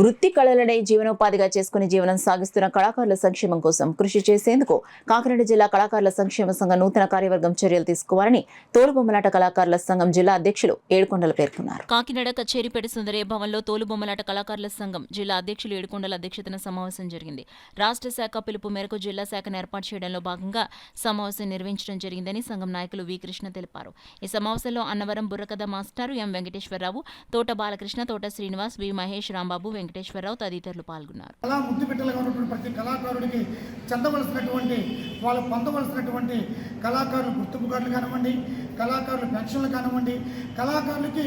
వృత్తి కళలనే జీవనోపాధిగా చేసుకుని జీవనం సాగిస్తున్న కళాకారుల సంక్షేమం కోసం కృషి చేసేందుకు కాకినాడ జిల్లా కళాకారుల సంక్షేమ సంఘం నూతన కార్యవర్గం చర్యలు తీసుకోవాలని తోలుబొమ్మలాట కళాకారుల సంఘం జిల్లా అధ్యక్షులు ఏడుకొండలు పేర్కొన్నారు. కాకినాడ కచేరీపేట సుందరయ్య భవన్లో తోలుబొమ్మలాట కళాకారుల సంఘం జిల్లా అధ్యక్షులు ఏడుకొండల అధ్యక్షతన సమావేశం జరిగింది. రాష్ట్ర శాఖ పిలుపు మేరకు జిల్లా శాఖను ఏర్పాటు చేయడంలో భాగంగా సమావేశం నిర్వహించడం జరిగిందని సంఘం నాయకులు వి కృష్ణ తెలిపారు. ఈ సమావేశంలో అన్నవరం బుర్రకథ మాస్టారు ఎం వెంకటేశ్వరరావు, తోట బాలకృష్ణ, తోట శ్రీనివాస్, వి మహేష్, రాంబాబు, వెంకటేశ్వరరావు తదితరులు పాల్గొన్నారు. అలా ముద్దు బిడ్డలుగా ఉన్నటువంటి ప్రతి కళాకారుడికి చెందవలసినటువంటి వాళ్ళు పొందవలసినటువంటి కళాకారులు గుర్తింపు కార్డులు కానివ్వండి, కళాకారులు పెన్షన్లు కానివ్వండి, కళాకారులకి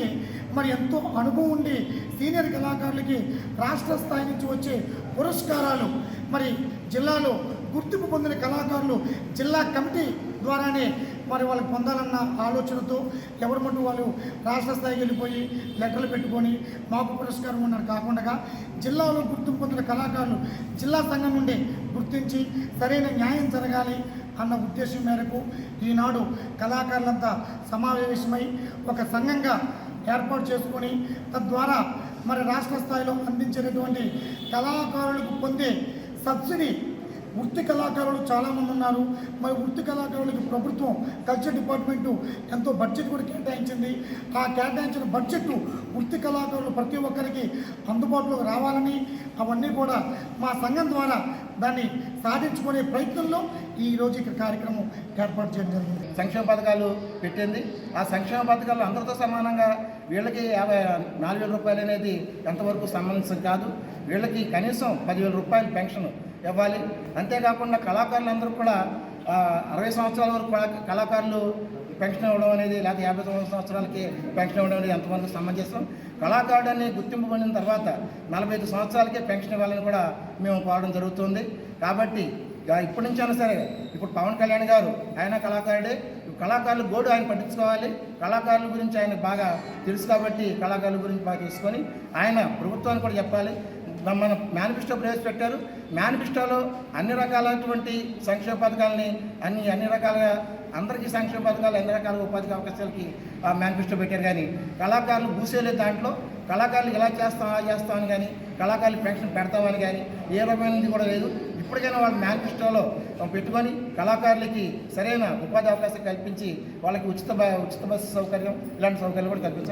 మరి ఎంతో అనుభవం ఉండి సీనియర్ కళాకారులకి రాష్ట్ర స్థాయి నుంచి వచ్చే పురస్కారాలు మరి జిల్లాలో గుర్తింపు పొందిన కళాకారులు జిల్లా కమిటీ ద్వారానే మరి వాళ్ళకి పొందాలన్న ఆలోచనతో ఎవరి మటు వాళ్ళు రాష్ట్ర స్థాయికి వెళ్ళిపోయి లెటర్లు పెట్టుకొని మాకు పురస్కారం ఉన్నారు కాకుండా జిల్లాలో గుర్తింపు పొందిన కళాకారులు జిల్లా సంఘం నుండి గుర్తించి సరైన న్యాయం జరగాలి అన్న ఉద్దేశం మేరకు ఈనాడు కళాకారులంతా సమావేశమై ఒక సంఘంగా ఏర్పాటు చేసుకొని తద్వారా మరి రాష్ట్ర స్థాయిలో అందించేటటువంటి కళాకారులకు పొందే సబ్సిడీ వృత్తి కళాకారులు చాలామంది ఉన్నారు. మరి వృత్తి కళాకారులకు ప్రభుత్వం కల్చర్ డిపార్ట్మెంటు ఎంతో బడ్జెట్ కూడా కేటాయించింది. ఆ కేటాయించిన బడ్జెట్ వృత్తి కళాకారులు ప్రతి ఒక్కరికి అందుబాటులోకి రావాలని అవన్నీ కూడా మా సంఘం ద్వారా దాన్ని సాధించుకునే ప్రయత్నంలో ఈరోజు ఇక్కడ కార్యక్రమం ఏర్పాటు చేయడం జరిగింది. సంక్షేమ పథకాలు పెట్టింది. ఆ సంక్షేమ పథకాలు అందరితో సమానంగా వీళ్ళకి 54,000 రూపాయలు అనేది ఎంతవరకు సంబంధించింది కాదు. వీళ్ళకి కనీసం 10,000 రూపాయలు పెన్షన్ ఇవ్వాలి. అంతేకాకుండా కళాకారులందరూ కూడా 60 సంవత్సరాల వరకు కళాకారులు పెన్షన్ ఇవ్వడం అనేది, లేకపోతే 59 సంవత్సరాలకి పెన్షన్ ఇవ్వడం అనేది ఎంతమందికి సమంజసం. కళాకారుడిని గుర్తింపు పొందిన తర్వాత 45 సంవత్సరాలకే పెన్షన్ ఇవ్వాలని కూడా మేము కోరడం జరుగుతుంది. కాబట్టి ఇప్పటి నుంచి అయినా సరే, ఇప్పుడు పవన్ కళ్యాణ్ గారు ఆయన కళాకారుడే, కళాకారులు గోడు ఆయన పట్టించుకోవాలి. కళాకారుల గురించి ఆయన బాగా తెలుసు కాబట్టి కళాకారుల గురించి బాగా తెలుసుకొని ఆయన ప్రభుత్వాన్ని కూడా చెప్పాలి. మన మేనిఫెస్టో ప్రవేశపెట్టారు. మేనిఫెస్టోలో అన్ని రకాలైనటువంటి సంక్షేమ పథకాలని అన్ని రకాలుగా అందరికీ సంక్షేమ పథకాలు, అన్ని రకాల ఉపాధి అవకాశాలకి ఆ మేనిఫెస్టో పెట్టారు. కానీ కళాకారులు పూసేలేదు. దాంట్లో కళాకారులు ఇలా చేస్తాం అలా చేస్తామని కానీ, కళాకారులు పెన్షన్ పెడతామని కానీ ఏ రకమైనది కూడా లేదు. ఇప్పటికైనా వాళ్ళ మేనిఫెస్టోలో పెట్టుకొని కళాకారులకి సరైన ఉపాధి అవకాశం కల్పించి వాళ్ళకి ఉచిత బస్సు సౌకర్యం, ఇలాంటి సౌకర్యాలు కూడా కల్పించాలి.